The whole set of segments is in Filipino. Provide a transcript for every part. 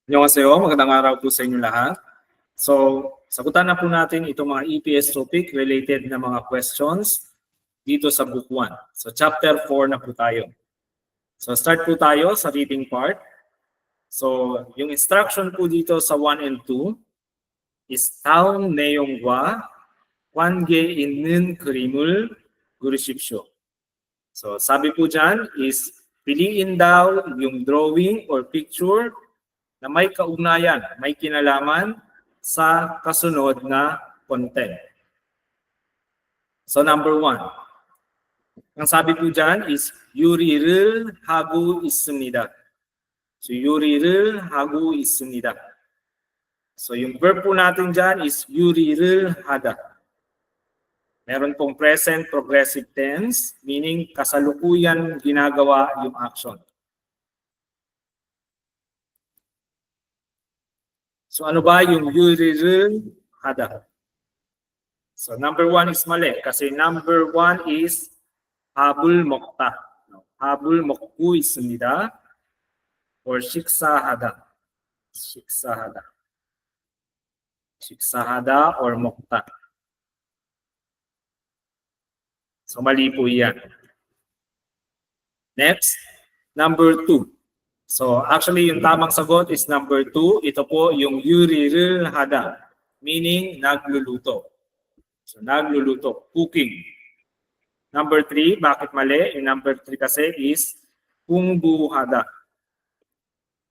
Annyeonghaseyo, magandang araw po sa inyo lahat. So, sagutan na po natin itong mga EPS topic related na mga questions dito sa Book 1. So, Chapter 4 na po tayo. So, start po tayo sa reading part. So, yung instruction po dito sa 1 and 2 is 다음 내용과 관계 있는 그림을 그리십시오. So, sabi po dyan is piliin daw yung drawing or picture na may kaugnayan, may kinalaman sa kasunod na content. So number 1, ang sabi po dyan is 요리를 하고 있습니다. So 요리를 하고 있습니다. So yung verb po natin dyan is 요리를 하다. Meron pong present progressive tense, meaning kasalukuyan ginagawa yung action. So ano ba yung 요리를 하다? So number 1 is mali kasi number 1 is 밥을 먹다. 밥을 먹고 있습니다. Or 식사하다. 식사하다. 식사하다 or 먹다. So mali po yan. Next, number 2. So actually yung tamang sagot is number 2. Ito po yung 요리를 하다, meaning nagluluto. So nagluluto, cooking. Number 3, bakit mali? Yung number 3 kasi is 공부하다.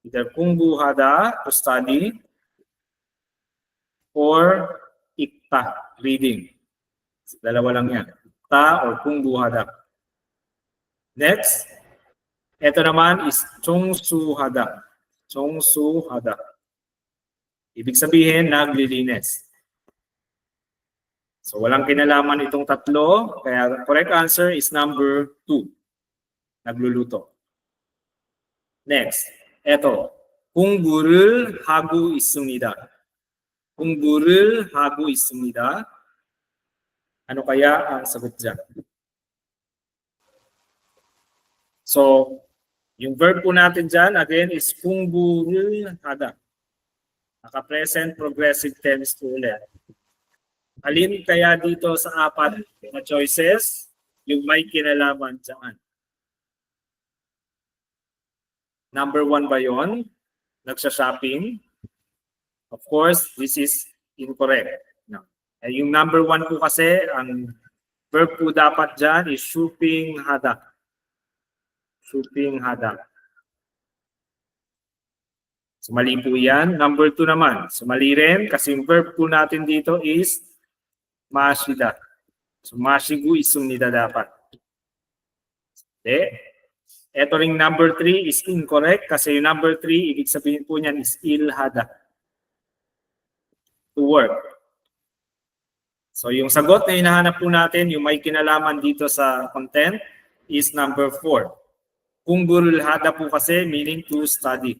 Either 공부하다, to study, or 읽다, reading. So, dalawa lang yan. 읽다 or 공부하다. Next, ito naman is 청소하다. 청소하다. Ibig sabihin, naglilinis. So walang kinalaman itong tatlo, kaya correct answer is number 2. Nagluluto. Next, ito. 공부를 하고 있습니다. 공부를 하고 있습니다. Ano kaya ang sagot dyan? So, yung verb po natin dyan, again, is 공부를 하다. Naka-present progressive tense po ulit. Alin kaya dito sa apat na choices yung may kinalaman dyan? Number 1 ba yun? Nagsha-shopping? Of course, this is incorrect. No. Yung number 1 po kasi, ang verb po dapat dyan is shopping hada. Shopping hada. So mali po yan. Number 2 naman. So mali rin kasi yung verb po natin dito is 마시다. So 마시고 있습니다 dapat. Okay. Ito ring number 3 is incorrect kasi yung number 3, ibig sabihin po niyan is ilhada. To work. So yung sagot na hinahanap po natin, yung may kinalaman dito sa content, is number 4. 공부를 하다 po kasi meaning to study.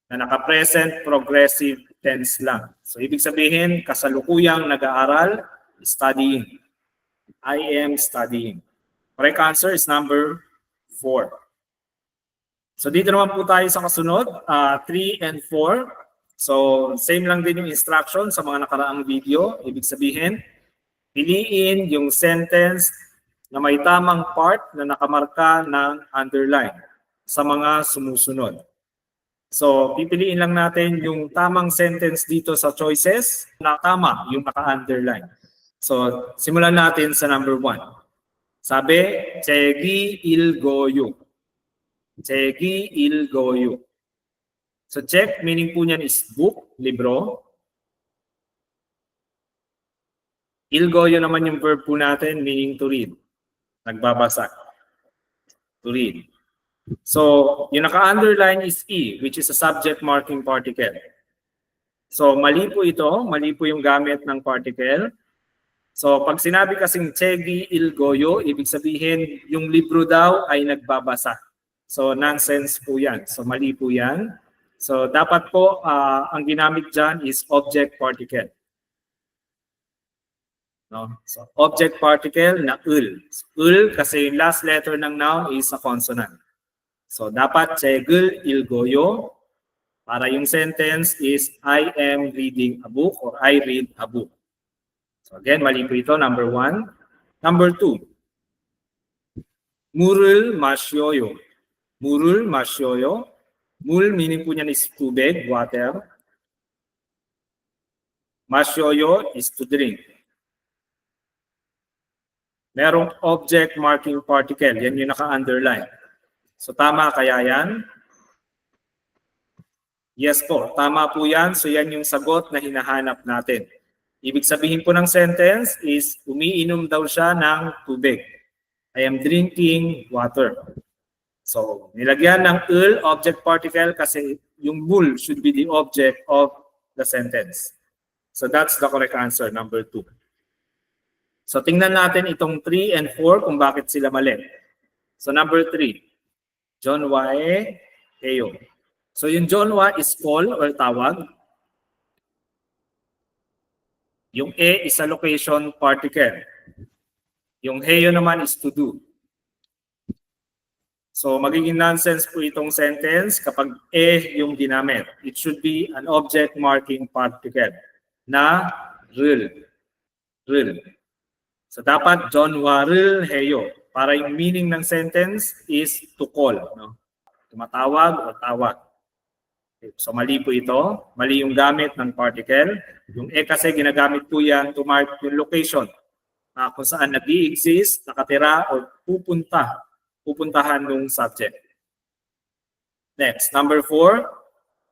Na naka-present progressive tense lang. So ibig sabihin, kasalukuyang nag-aaral, studying. I am studying. Correct answer is number 4. So dito naman po tayo sa kasunod, 3 and 4. So same lang din yung instruction sa mga nakaraang video. Ibig sabihin, piliin yung sentence na may tamang part na nakamarka ng underline sa mga sumusunod. So, pipiliin lang natin yung tamang sentence dito sa choices na tama yung naka-underline. So, simulan natin sa number 1. Sabi, 책이 읽어요. 책이 읽어요. So, check, meaning po niyan is book, libro. 읽어요 naman yung verb po natin, meaning to read. Nagbabasa. To read. So, yung naka-underline is E, which is a subject marking particle. So, mali po ito. Mali po yung gamit ng particle. So, pag sinabi kasing 책이 읽어요, ibig sabihin, yung libro daw ay nagbabasa. So, nonsense po yan. So, mali po yan. So, dapat po, ang ginamit dyan is object particle. No? So, object particle na ul. Ul kasi yung last letter ng noun is a consonant. So dapat 책을 읽어요. Para yung sentence is I am reading a book or I read a book. So again, mali po ito, number 1. Number 2. 물을 마셔요. 물을 마셔요. 물 meaning po niyan is tubig, water. 마셔요 is to drink. Merong object marking particle. Yan yung naka-underline. So tama kaya yan? Yes po, tama po yan. So yan yung sagot na hinahanap natin. Ibig sabihin po ng sentence is umiinom daw siya ng tubig. I am drinking water. So nilagyan ng ul, object particle, kasi yung mul should be the object of the sentence. So that's the correct answer, number 2. So tingnan natin itong 3 and 4 kung bakit sila mali. So number 3, John Wae Heyo. So yung John Wa is call or tawag. Yung E is a location particle. Yung Heyo naman is to do. So magiging nonsense po itong sentence kapag E yung ginamit. It should be an object marking particle na rul. Rul. So dapat John Waril Heyo. Para yung meaning ng sentence is to call. No? Tumatawag o tawag. Okay. So mali po ito. Mali yung gamit ng particle. Yung E kasi ginagamit po yan to mark yung location. Kung saan nag-i-exist, nakatira, o pupuntahan ng subject. Next, number 4.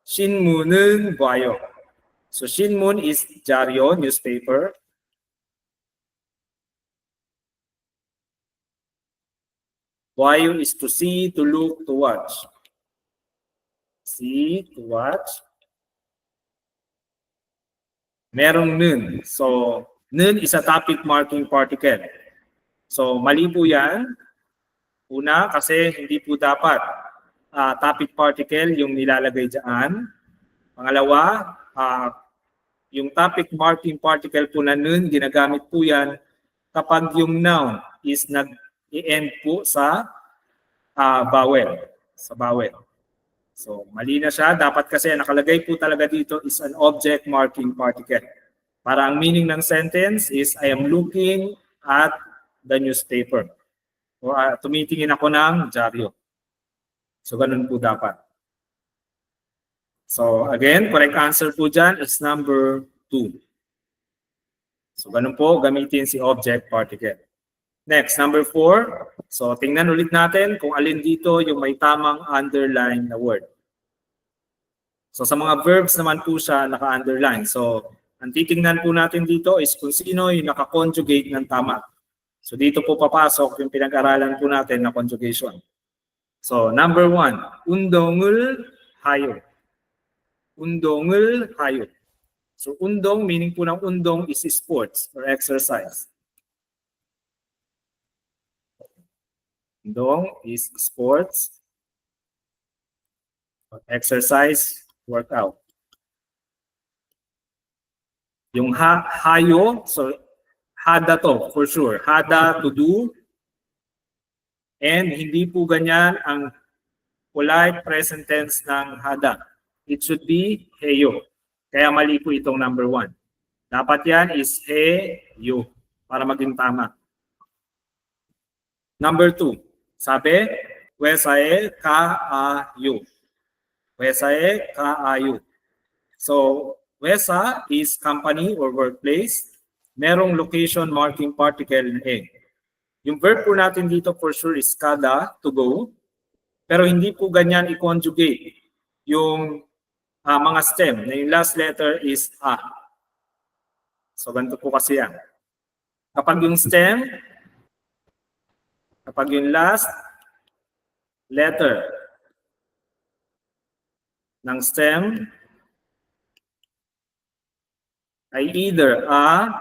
신문은 봐요. So 신문 is dyaryo, newspaper. Vayo is to see, to look, to watch. See, to watch. Merong nun. So, nun is a topic marking particle. So, mali po yan. Una, kasi hindi po dapat topic particle yung nilalagay dyan. Pangalawa, yung topic marking particle po na nun, ginagamit po yan kapag yung noun is nag-i-end po sa vowel. Sa vowel. So, mali na siya. Dapat kasi nakalagay po talaga dito is an object marking particle. Para ang meaning ng sentence is, I am looking at the newspaper. O tumitingin ako ng dyaryo. So, ganun po dapat. So, again, correct answer po dyan is number 2. So, ganun po, gamitin si object particle. Next, number 4. So, tingnan ulit natin kung alin dito yung may tamang underline na word. So, sa mga verbs naman po siya naka-underline. So, ang titingnan po natin dito is kung sino yung naka-conjugate ng tama. So, dito po papasok yung pinag-aralan po natin na conjugation. So, number 1, 운동을 hayo. 운동을 hayo. So, undong, meaning po ng undong is sports or exercise. Undong is sports, exercise, workout. Yung hayo, so hada to for sure. Hada to do. And hindi po ganyan ang polite present tense ng hada. It should be heyo. Kaya mali po itong number 1. Dapat yan is heyo para maging tama. Number 2. Sabi, 회사에 가요. 회사에 가요. So, 회사 is company or workplace. Merong location marking particle na E. Yung verb po natin dito for sure is kada, to go. Pero hindi po ganyan i-conjugate yung mga stem na yung last letter is A. So, ganito po kasi yan. Kapag yung stem, kapag yung last letter ng stem ay either A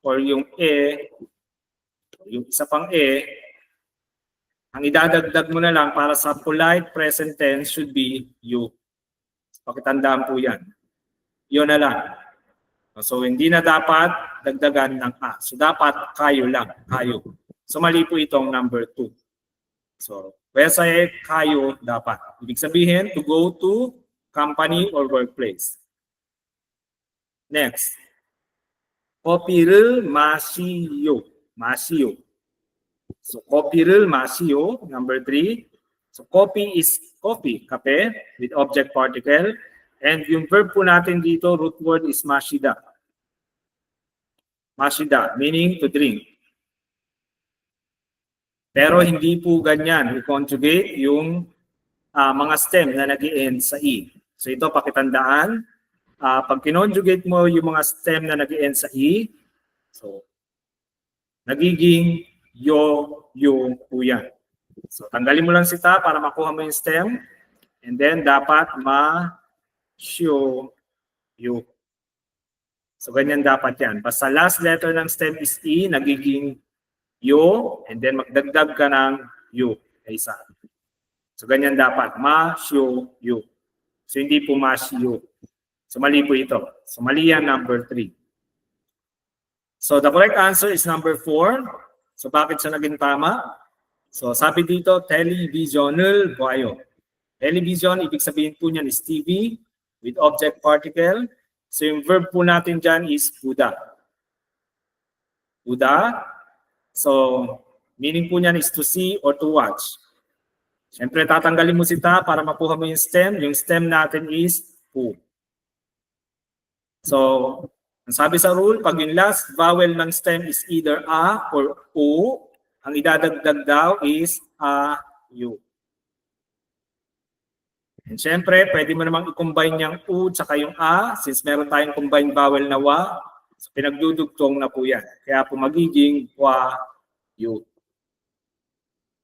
or yung E, yung isa pang E, ang idadagdag mo na lang para sa polite present tense should be you. Pakitandaan po yan. Yun na lang. So, hindi na dapat dagdagan ng A. So, dapat kayo lang. Kayo. So, mali po itong number 2. So, wesae kayo dapat. Ibig sabihin, to go to company or workplace. Next. Coffee를 마시요. 마시요. So, coffee를 마시요. Number 3. So, coffee is coffee, kape, with object particle. And yung verb po natin dito, root word is mashida. Mashida, meaning to drink. Pero hindi po ganyan i-conjugate yung mga stem na nag-i-end sa E. So ito pakitandaan, pag kinonjugate mo yung mga stem na nag-i-end sa E, so nagiging yo po yan. So tanggalin mo lang si ta para makuha mo yung stem, and then dapat ma-shyo yo. So ganyan dapat yan. Basta last letter ng stem is E, nagiging yo, and then magdagdag ka ng yo na isa. So ganyan dapat, ma-shyo yo. So hindi po ma-shyo. So mali po ito. So mali yan, number 3. So the correct answer is number 4. So bakit siya naging tama? So sabi dito, televisional boyo. Television, ibig sabihin po niyan is TV with object particle. So yung verb po natin dyan is buda. Buda. So, meaning po niyan is to see or to watch. Siyempre, tatanggalin mo si ta para makuha mo yung stem. Yung stem natin is pu. So, ang sabi sa rule, pag yung last vowel ng stem is either a or u, ang idadagdag daw is a, u. And siyempre, pwede mo namang i-combine yung u tsaka yung a, since meron tayong combined vowel na wa. So, pinagdudugtong na po yan. Kaya po magiging wa, yu.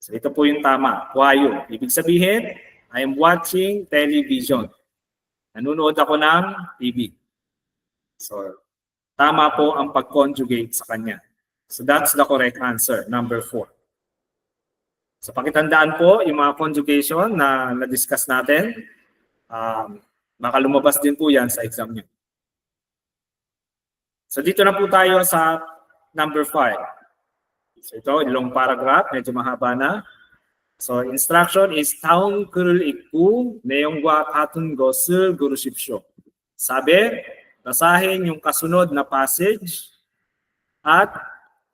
So ito po yung tama, wa, yu. Ibig sabihin, I am watching television. Nanonood ako ng TV. So, tama po ang pag-conjugate sa kanya. So that's the correct answer, number 4. So pakitandaan po yung mga conjugation na na-discuss natin. Baka lumabas din po yan sa exam nyo. So dito na po tayo sa number 5. So ito, long paragraph, medyo mahaba na. So instruction is taong 글을 읽고 내용과 같은 것을 고르십시오. Sabi, basahin yung kasunod na passage at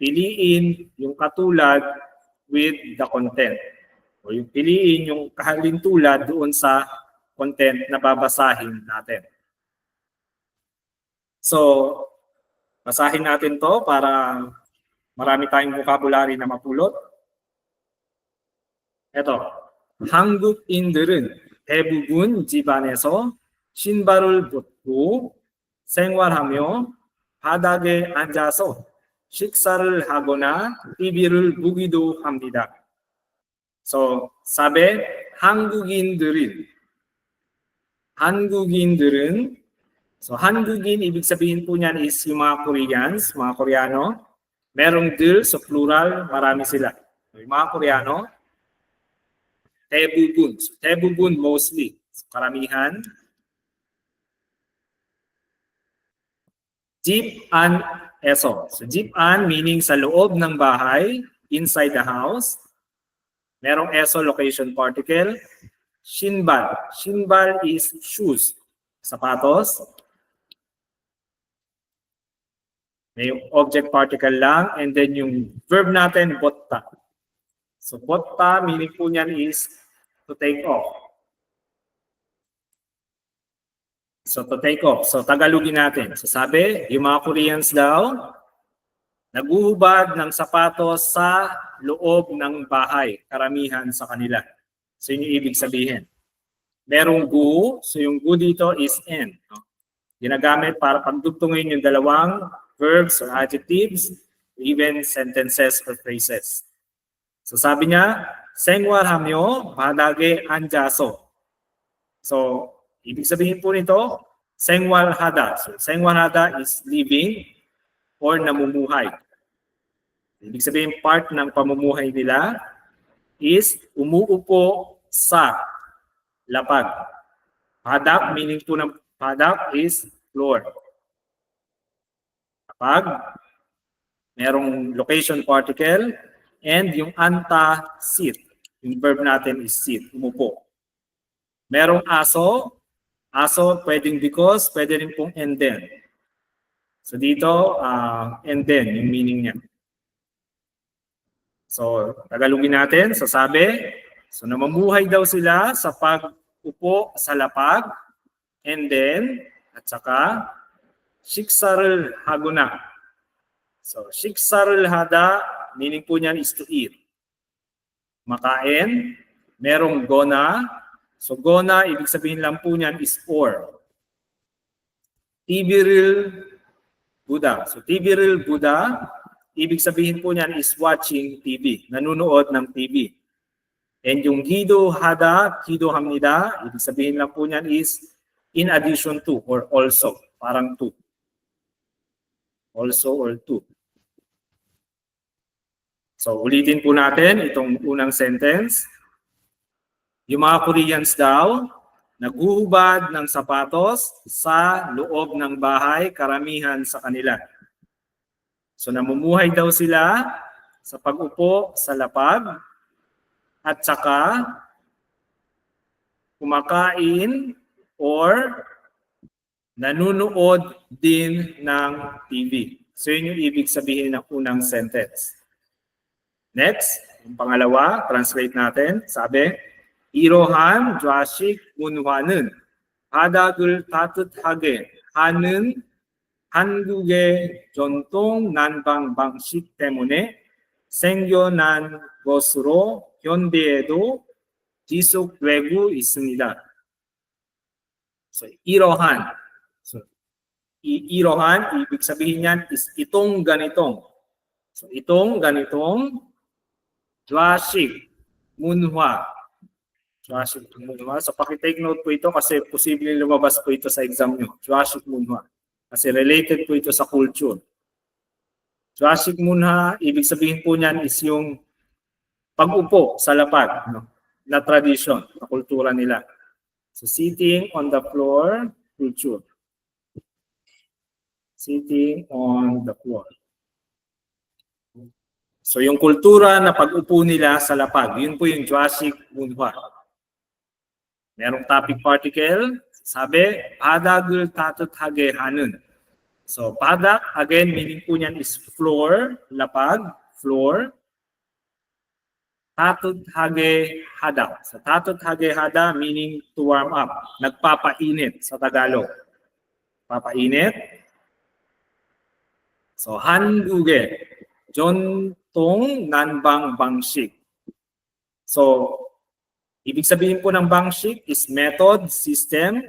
piliin yung katulad with the content. O yung piliin yung kahalintulad doon sa content na babasahin natin. So, basahin natin to para marami tayong vocabulary na mapulot. Ito, 한국인들은 대부분 집안에서 신발을 벗고 생활하며 바닥에 앉아서 식사를 하거나 TV를 보기도 합니다. So, sabi, 한국인들은 so, 한국인, ibig sabihin po niyan is yung mga Koreans, mga Koreano. Merong 들, so plural, marami sila. Yung mga Koreano, 대부분. So, 대부분, mostly. So, karamihan. 집안에서. So, 집안 meaning sa loob ng bahay, inside the house. Merong eso, location particle. 신발. 신발 is shoes. Sapatos. May object particle lang. And then yung verb natin, botta. So botta, meaning po niyan is to take off. So to take off. So Tagalogin natin. So sabi, yung mga Koreans daw, naguhubad ng sapatos sa loob ng bahay. Karamihan sa kanila. So yun yung ibig sabihin. Merong gu. So yung gu dito is in. Ginagamit para pagdugtungin yung dalawang verbs or adjectives, even sentences or phrases. So sabi niya, 생활하며 바닥에 앉아서. So, ibig sabihin po nito, 생활하다. So, 생활하다 is living or namumuhay. Ibig sabihin, part ng pamumuhay nila is umuupo sa lapag. Badak, meaning po ng badak is floor. Kapag merong location particle and yung anta, seat. Yung verb natin is sit, umupo. Merong aso. Aso, pwedeng because, pwede rin pong and then. So dito, and then, yung meaning niya. So, Tagalogin natin. So sabi, so namumuhay daw sila sa pag-upo sa lapag, and then, at saka, 식사를 하구나. So, 식사를 하다, meaning po niyan is to eat. Makain, merong gonna. So, gonna, ibig sabihin lang po niyan is or. TV를 Buddha. So, TV를 Buddha, ibig sabihin po niyan is watching TV, nanunood ng TV. And yung 기도하다, 기도합니다, ibig sabihin lang po niyan is in addition to or also, parang to. Also or to. So, ulitin po natin itong unang sentence. Yung mga Koreans daw, naghuhubad ng sapatos sa loob ng bahay, karamihan sa kanila. So namumuhay daw sila sa pag-upo sa lapag at saka kumakain or nanunood din ng TV. So yun yung ibig sabihin ng unang sentence. Next, yung pangalawa, translate natin. Sabi, 이러한 좌식 문화는 바닥을 따뜻하게 하는 한국의 전통 난방 방식 때문에 생겨난 것으로 현대에도 지속되고 있습니다. So, 이러한. So, 이러한, ibig sabihin niyan is itong ganitong. So, itong ganitong 좌식 문화. So paki-take note po ito kasi posibleng lumabas po ito sa exam nyo. 좌식 문화. Kasi related po ito sa culture. 좌식 문화, ibig sabihin po niyan is yung pag-upo sa lapag, no? Na tradition, na kultura nila. So sitting on the floor, culture. Sitting on the floor. So yung kultura na pag-upo nila sa lapag, yun po yung 좌식 문화. Merong topic particle, sabi, 바닥을 따뜻하게 하는. So, badak, again, meaning po niyan is floor, lapag, floor. 따뜻하게 하다. So, 따뜻하게 하다 meaning to warm up. Nagpapainit sa Tagalog. Papainit. So, 한국의 전통 난방 방식. So, ibig sabihin po ng bangshik is method, system,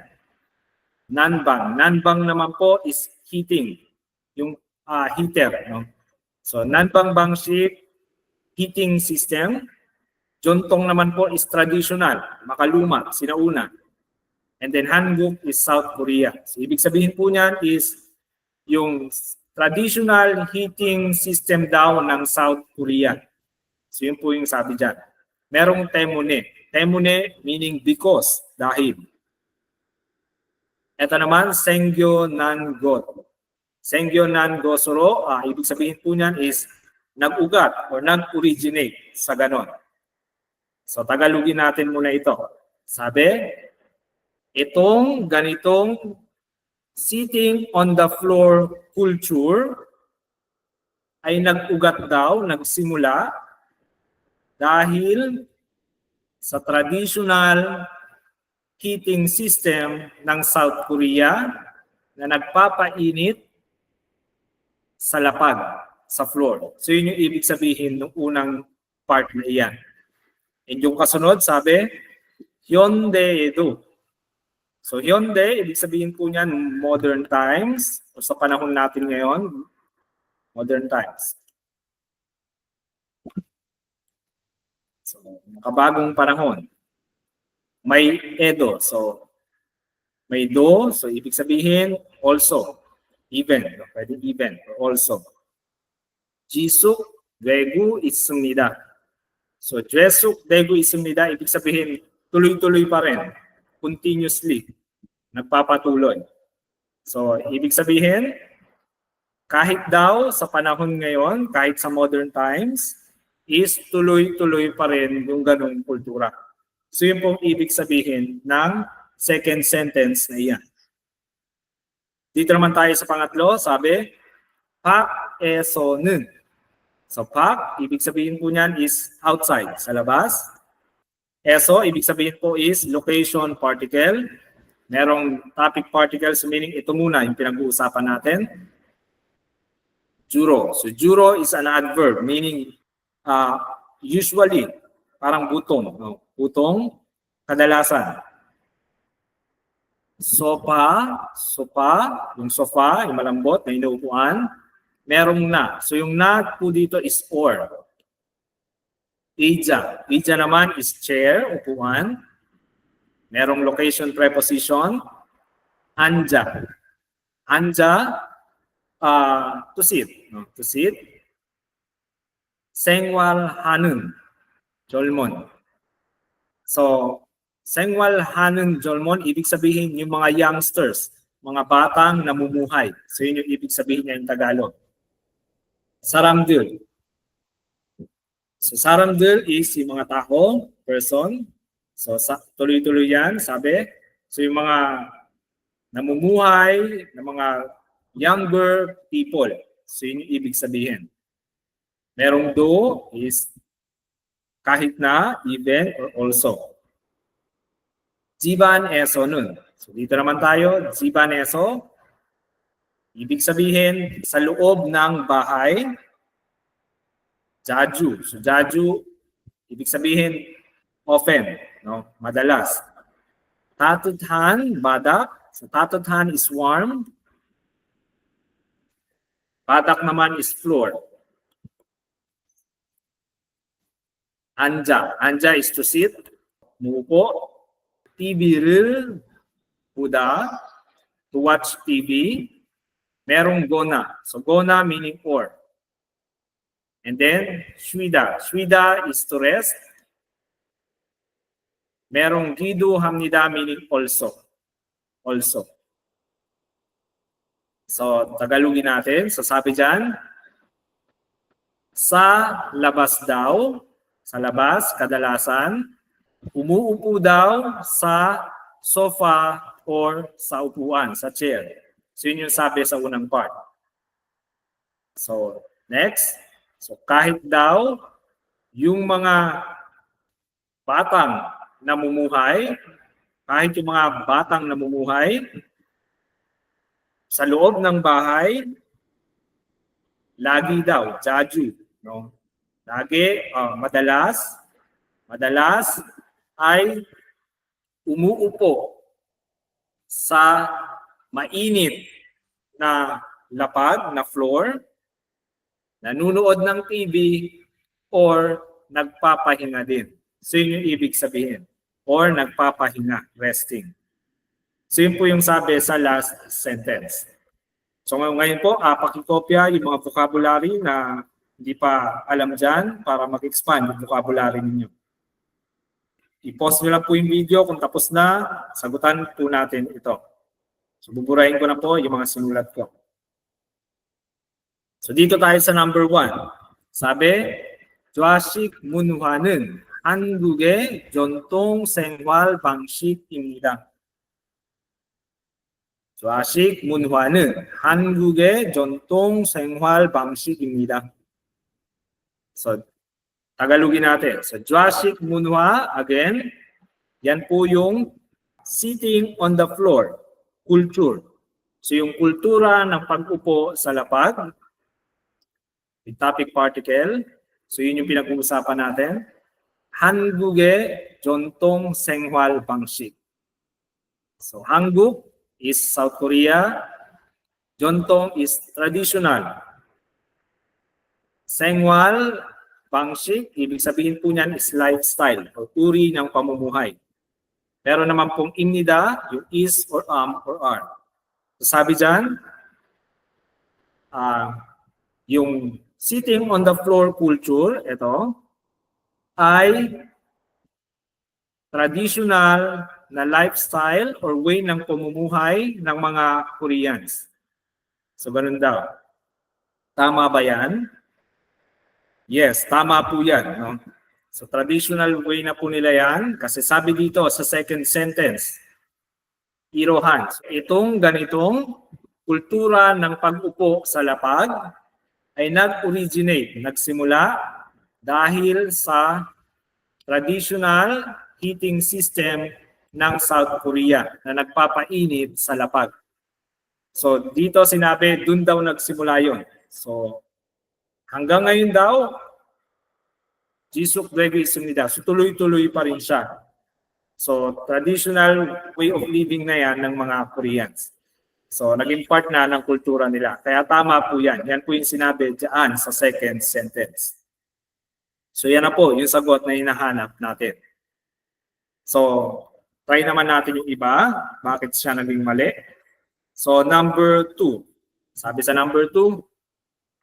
nanbang. Nanbang naman po is heating, yung heater. No? So nanbang bangshik, heating system. Jontong naman po is traditional, makaluma, sinauna. And then Hanguk is South Korea. So ibig sabihin po niyan is yung traditional heating system daw ng South Korea. So yun po yung sabi dyan. Merong temune. Temune meaning because, dahil. Ito naman, Sengyo Nangot. Sengyo Nangosoro, ibig sabihin po niyan is nag-ugat or nag-originate sa ganon. So Tagalogin natin muna ito. Sabi, itong ganitong sitting on the floor culture ay nag-ugat daw, nagsimula dahil sa traditional heating system ng South Korea na nagpapainit sa lapag, sa floor. So yun yung ibig sabihin ng unang part na iyan. And yung kasunod, sabi, Hyundai-do. So Hyundai, ibig sabihin po niyan modern times, o sa panahon natin ngayon, modern times. So, makabagong panahon. May edo. So, may do. So, ibig sabihin, also. Even. Pwede even. Or also. Jisuk, 되고 있습니다. So, jesuk, 되고 있습니다. Ibig sabihin, tuloy-tuloy pa rin. Continuously. Nagpapatuloy. So, ibig sabihin, kahit daw sa panahon ngayon, kahit sa modern times, is tuloy-tuloy pa rin yung ganung kultura. So yun pong ibig sabihin ng second sentence na iyan. Dito naman tayo sa pangatlo, sabi, 밖에서는. So 밖, ibig sabihin po niyan is outside, sa labas. Eso, ibig sabihin po is location particle. Merong topic particles, meaning ito muna yung pinag-uusapan natin. Juro. So juro is an adverb, meaning usually, parang butong. No? Butong, kadalasan. Sofa, yung sofa, yung malambot na inuupuan. Merong na. So yung na po dito is or. Ija naman is chair, upuan. Merong location preposition. Anja, to sit. No? To sit. 생활하는 졸몬. So, 생활하는 졸몬, ibig sabihin yung mga youngsters, mga batang namumuhay. So, yun yung ibig sabihin niya yung Tagalog. 사람들. So, 사람들 is yung mga tao, person. So, tuloy-tuloy yan, sabi. So, yung mga namumuhay, na mga younger people. So, yun yung ibig sabihin. Merong do is kahit na, even, or also. 집안에서는. So, dito naman tayo, 집안에서. Ibig sabihin, sa loob ng bahay. 자주. So, 자주, ibig sabihin, often, no? Madalas. 따뜻한 badak. So, 따뜻한 is warm. Badak naman is floor. Anja is to sit. Mupo. TV를 보다. To watch TV. Merong gona. So, gona meaning or. And then, 쉬다. 쉬다 is to rest. Merong 기도합니다 meaning also. Also. So, Tagalogin natin. So, sabi dyan, sa labas daw, sa labas, kadalasan, umuupo daw sa sofa or sa upuan, sa chair. So, yun yung sabi sa unang part. So, next. So, kahit daw, yung mga batang namumuhay, kahit yung mga batang namumuhay, sa loob ng bahay, lagi daw, jaju, no? Lagi, madalas ay umuupo sa mainit na lapag, na floor, nanunood ng TV, or nagpapahinga din. So yun yung ibig sabihin. Or nagpapahinga, resting. So yun po yung sabi sa last sentence. So ngayon po, pakikopya yung mga vocabulary na hindi pa alam dyan para mag-expand yung vocabulary ninyo. I-pause nyo lang po yung video. Kung tapos na, sagutan po natin ito. So buburahin ko na po yung mga sinulat ko. So dito tayo sa number 1. Sabi, 좌식 문화는 한국의 전통 생활 방식입니다. 좌식 문화는 한국의 전통 생활 방식입니다. So, Tagalogin natin. So, 좌식 문화, again, yan po yung sitting on the floor, culture. So, yung kultura ng pag-upo sa lapag, with topic particle. So, yun yung pinag-uusapan natin. 한국의 전통 생활 방식. So, 한국 is South Korea. 전통 is traditional. 생활 방식, ibig sabihin po niyan is lifestyle o uri ng pamumuhay. Pero naman pong imnida, yung is or or are. So, sabi dyan, yung sitting on the floor culture, ito, ay traditional na lifestyle or way ng pamumuhay ng mga Koreans. So, ganun daw. Tama ba yan? Yes, tama po yan. No? So traditional way na po nila yan kasi sabi dito sa second sentence, Irohan. So, itong ganitong kultura ng pag-upo sa lapag ay nag-originate, nagsimula dahil sa traditional heating system ng South Korea na nagpapainit sa lapag. So dito sinabi, dun daw nagsimula yon. So hanggang ngayon daw, Jisuk Dregge Sumida. So tuloy-tuloy pa rin siya. So traditional way of living na yan ng mga Koreans. So naging part na ng kultura nila. Kaya tama po yan. Yan po yung sinabi dyan sa second sentence. So yan na po yung sagot na hinahanap natin. So try naman natin yung iba. Bakit siya naging mali? So number 2. 사비 사 number 2.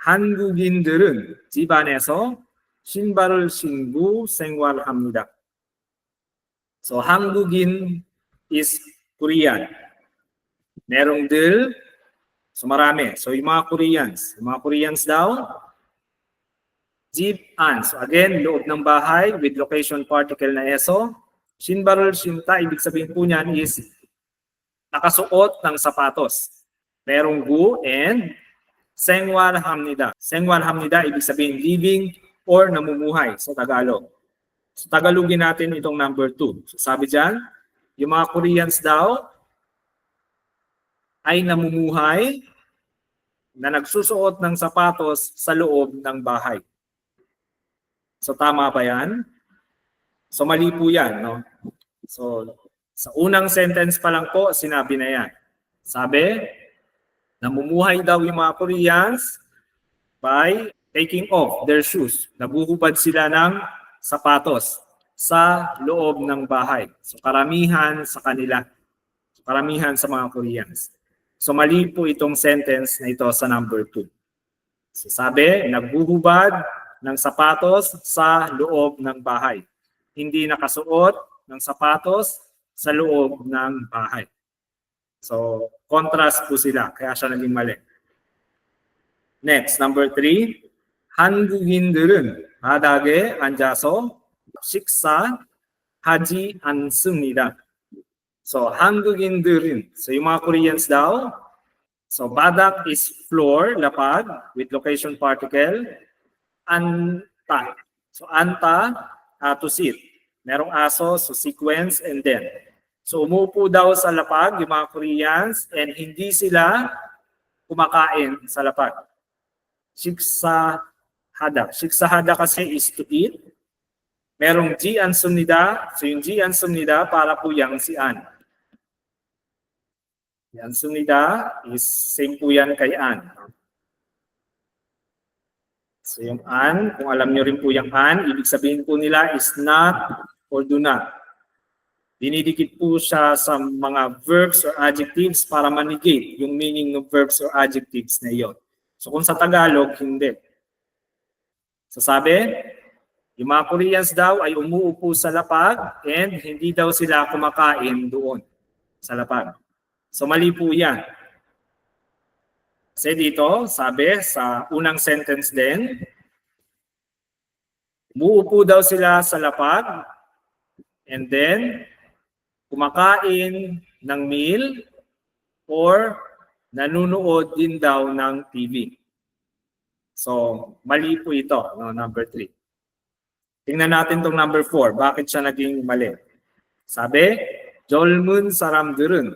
한국인들은 집안에서 신발을 신고 생활합니다. So 한국인 is Korean. Merong 들, so marami. So yung mga Koreans daw, 집안. So again, loob ng bahay with location particle na eso. 신발을 신다, ibig sabihin po niyan is nakasuot ng sapatos. Merong gu and 생활합니다. 생활합니다, ibig sabihin living or namumuhay sa Tagalog. So Tagalogin natin itong number 2. So sabi dyan, yung mga Koreans daw ay namumuhay na nagsusuot ng sapatos sa loob ng bahay. So tama ba yan? So mali po yan, no? So sa unang sentence pa lang po, sinabi na yan. Sabi, namumuhay daw yung mga Koreans by taking off their shoes. Nabuhubad sila ng sapatos sa loob ng bahay. So karamihan sa kanila. So, karamihan sa mga Koreans. So mali po itong sentence na ito sa number 2. So sabi, nagbuhubad ng sapatos sa loob ng bahay. Hindi nakasuot ng sapatos sa loob ng bahay. So contrast po sila, kaya siya naging mali. Next, number 3. 한국인들은 바닥에 앉아서 식사하지 않습니다. So, 한국인들은, so yung mga Koreans daw, so badak is floor, lapag, with location particle, anta. So, anta, to sit. Merong aso, so sequence, and then. So, umupo daw sa lapag, yung mga Koreans, and hindi sila kumakain sa lapag. Shiksahada. Shiksahada kasi is to eat. Merong G an sumnida. So yung G an sumnida para po yang si an. Yan sumnida is same po yan kay an. So yung an, kung alam nyo rin po yung an, ibig sabihin po nila is not or do not. Dinidikit po siya sa mga verbs or adjectives para manigate yung meaning ng verbs or adjectives na iyon. So kung sa Tagalog, hindi. So sabi, yung mga Koreans daw ay umuupo sa lapag and hindi daw sila kumakain doon sa lapag. So mali po yan. Kasi dito, sabi sa unang sentence din, umuupo daw sila sa lapag and then kumakain ng meal or nanunood din daw ng TV. So, mali po ito, no, number 3. Tingnan natin tong number 4. Bakit siya naging mali? Sabi, 젊은 사람들은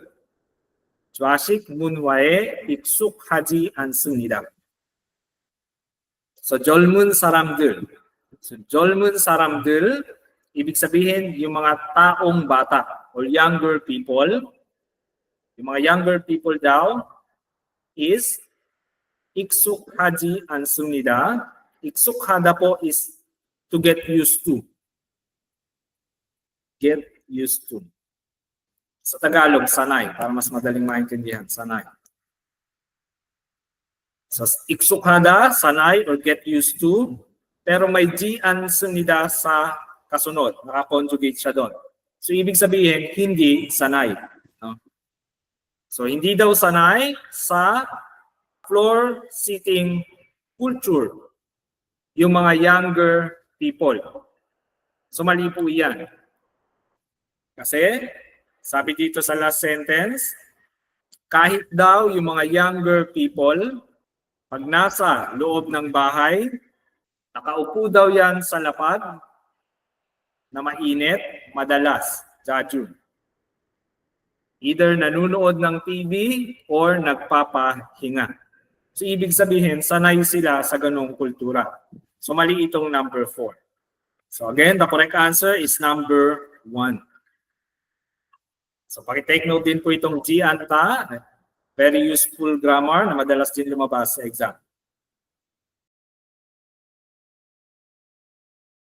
좌식 문화에 익숙하지 않습니다. So, 젊은 사람들. So, 젊은 사람들, ibig sabihin, yung mga taong bata or younger people. Yung mga younger people daw is 익숙하지 않습니다. 익숙하다 po is to get used to. Get used to. Sa Tagalog, sanay. Para mas madaling maintindihan, sanay. So, 익숙하다, sanay or get used to. Pero may G ansumida sa kasunod. Naka-conjugate siya doon. So, ibig sabihin, hindi sanay. No? So, hindi daw sanay sa floor sitting culture. yung mga younger people. So mali po yan. Kasi, sabi dito sa last sentence, kahit daw yung mga younger people, pag nasa loob ng bahay, nakaupo daw yan sa lapad na mainit, madalas, Jajun. Either nanunood ng TV or nagpapahinga. So ibig sabihin, sanay sila sa ganong kultura. So mali itong number 4. So again, the correct answer is number 1. So pakitake note din po itong G and ta. Very useful grammar na madalas din lumabas sa exam.